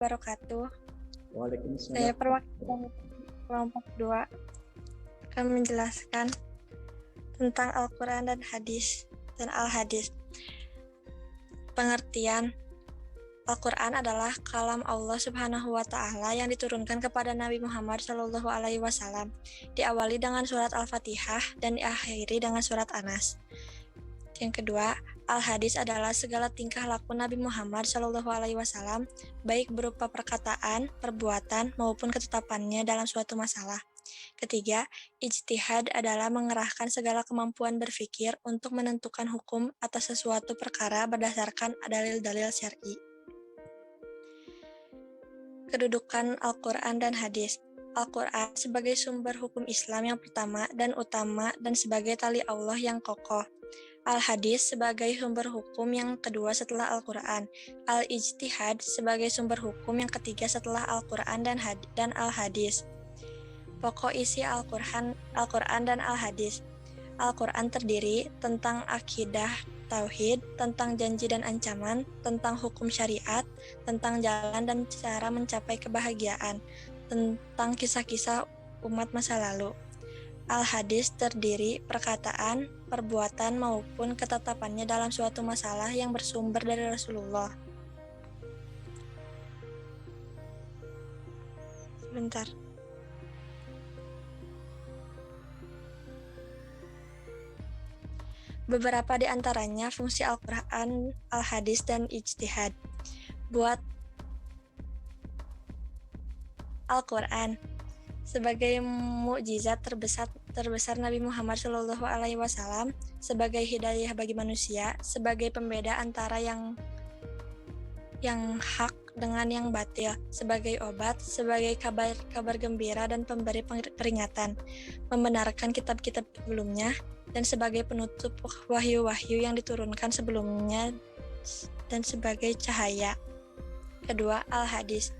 wabarakatuh. Waalaikumsalam. Saya perwakilan kelompok 2 akan menjelaskan tentang Al-Quran dan Hadis dan Al-Hadis. Pengertian Al-Quran adalah kalam Allah Subhanahu wa Ta'ala yang diturunkan kepada Nabi Muhammad SAW. Diawali dengan surat Al-Fatihah dan diakhiri dengan surat An-Nas. Yang kedua, Al-Hadis adalah segala tingkah laku Nabi Muhammad SAW, baik berupa perkataan, perbuatan, maupun ketetapannya dalam suatu masalah. Ketiga, ijtihad adalah mengerahkan segala kemampuan berpikir untuk menentukan hukum atas sesuatu perkara berdasarkan dalil-dalil syar'i. Kedudukan Al-Quran dan Hadis. Al-Quran sebagai sumber hukum Islam yang pertama dan utama dan sebagai tali Allah yang kokoh. Al-Hadis sebagai sumber hukum yang kedua setelah Al-Quran. Al-Ijtihad sebagai sumber hukum yang ketiga setelah Al-Quran dan Al-Hadis. Pokok isi Al-Quran dan Al-Hadis. Al-Quran terdiri tentang akidah, tauhid, tentang janji dan ancaman, tentang hukum syariat, tentang jalan dan cara mencapai kebahagiaan, tentang kisah-kisah umat masa lalu. Al-Hadis terdiri perkataan, perbuatan maupun ketetapannya dalam suatu masalah yang bersumber dari Rasulullah. Sebentar. Beberapa di antaranya fungsi Al-Quran, Al-Hadis, dan Ijtihad. Buat Al-Quran sebagai mukjizat terbesar Nabi Muhammad SAW, sebagai hidayah bagi manusia, sebagai pembeda antara yang hak dengan yang batil, sebagai obat, sebagai kabar gembira dan pemberi peringatan, membenarkan kitab-kitab sebelumnya, dan sebagai penutup wahyu-wahyu yang diturunkan sebelumnya, dan sebagai cahaya. Kedua, Al-Hadis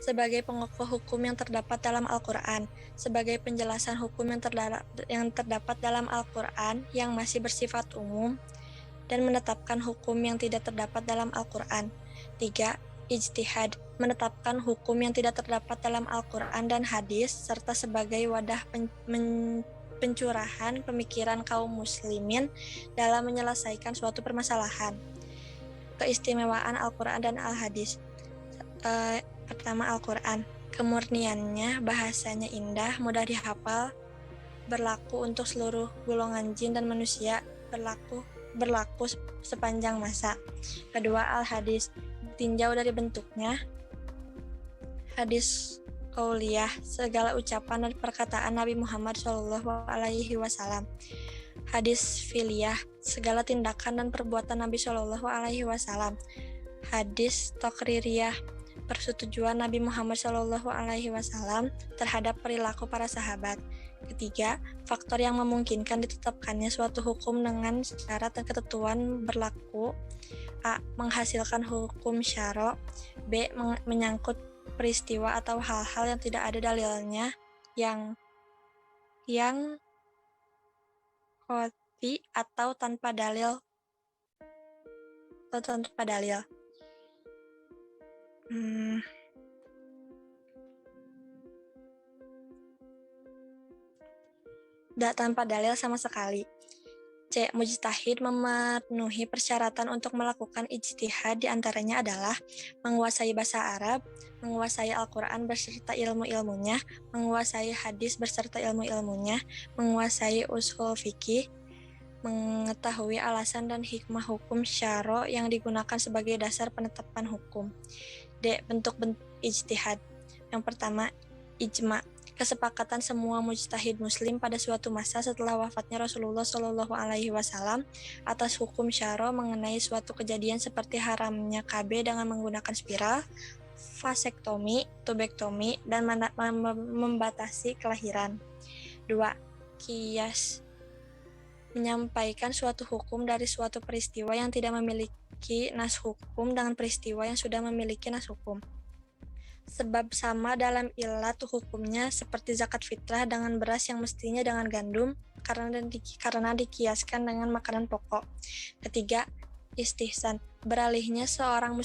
sebagai pengokoh hukum yang terdapat dalam Al-Quran, sebagai penjelasan hukum yang terdapat dalam Al-Quran yang masih bersifat umum, dan menetapkan hukum yang tidak terdapat dalam Al-Quran. 3. Ijtihad, menetapkan hukum yang tidak terdapat dalam Al-Quran dan Hadis, serta sebagai wadah pencurahan pemikiran kaum muslimin dalam menyelesaikan suatu permasalahan. Keistimewaan Al-Quran dan Al-Hadis. Pertama, Al-Quran. Kemurniannya, bahasanya indah, mudah dihafal, berlaku untuk seluruh golongan jin dan manusia, berlaku sepanjang masa. Kedua, Al-Hadis. Tinjau dari bentuknya, hadis qauliyah, segala ucapan dan perkataan Nabi Muhammad SAW. Hadis filiyah, segala tindakan dan perbuatan Nabi SAW. Hadis taqririyah, persetujuan Nabi Muhammad SAW terhadap perilaku para sahabat. Ketiga, faktor yang memungkinkan ditetapkannya suatu hukum dengan syarat dan ketentuan berlaku. A. Menghasilkan hukum syara'. B. Menyangkut peristiwa atau hal-hal yang tidak ada dalilnya yang qat'i atau tanpa dalil tanpa dalil sama sekali. C. Mujtahid memenuhi persyaratan untuk melakukan ijtihad, diantaranya adalah menguasai bahasa Arab, menguasai Al-Quran beserta ilmu-ilmunya, menguasai hadis beserta ilmu-ilmunya, menguasai ushul fikih, mengetahui alasan dan hikmah hukum syara' yang digunakan sebagai dasar penetapan hukum. D. Bentuk ijtihad. Yang pertama, ijma'. Kesepakatan semua mujtahid muslim pada suatu masa setelah wafatnya Rasulullah SAW atas hukum syara' mengenai suatu kejadian seperti haramnya KB dengan menggunakan spiral, vasektomi, tubektomi, dan membatasi kelahiran. 2. Qiyas, menyampaikan suatu hukum dari suatu peristiwa yang tidak memiliki nas hukum dengan peristiwa yang sudah memiliki nas hukum. Sebab sama dalam ilat hukumnya, seperti zakat fitrah dengan beras yang mestinya dengan gandum, karena dikiaskan dengan makanan pokok. Ketiga, istihsan, beralihnya seorang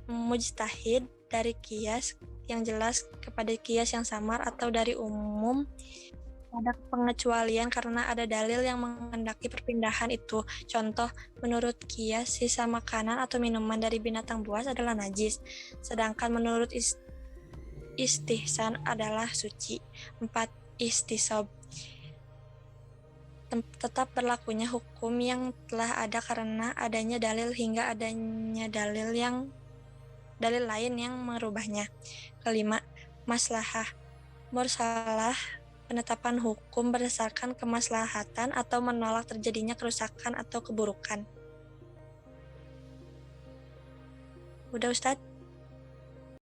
mujtahid dari kias yang jelas kepada kias yang samar, atau dari umum ada pengecualian karena ada dalil yang menghendaki perpindahan itu. Contoh, menurut kias sisa makanan atau minuman dari binatang buas adalah najis, sedangkan menurut istihsan adalah suci. 4. Istisob. Tetap berlakunya hukum yang telah ada karena adanya dalil hingga adanya dalil lain yang merubahnya. Kelima, maslahah. Mursalah, penetapan hukum berdasarkan kemaslahatan atau menolak terjadinya kerusakan atau keburukan. Udah, Ustadz?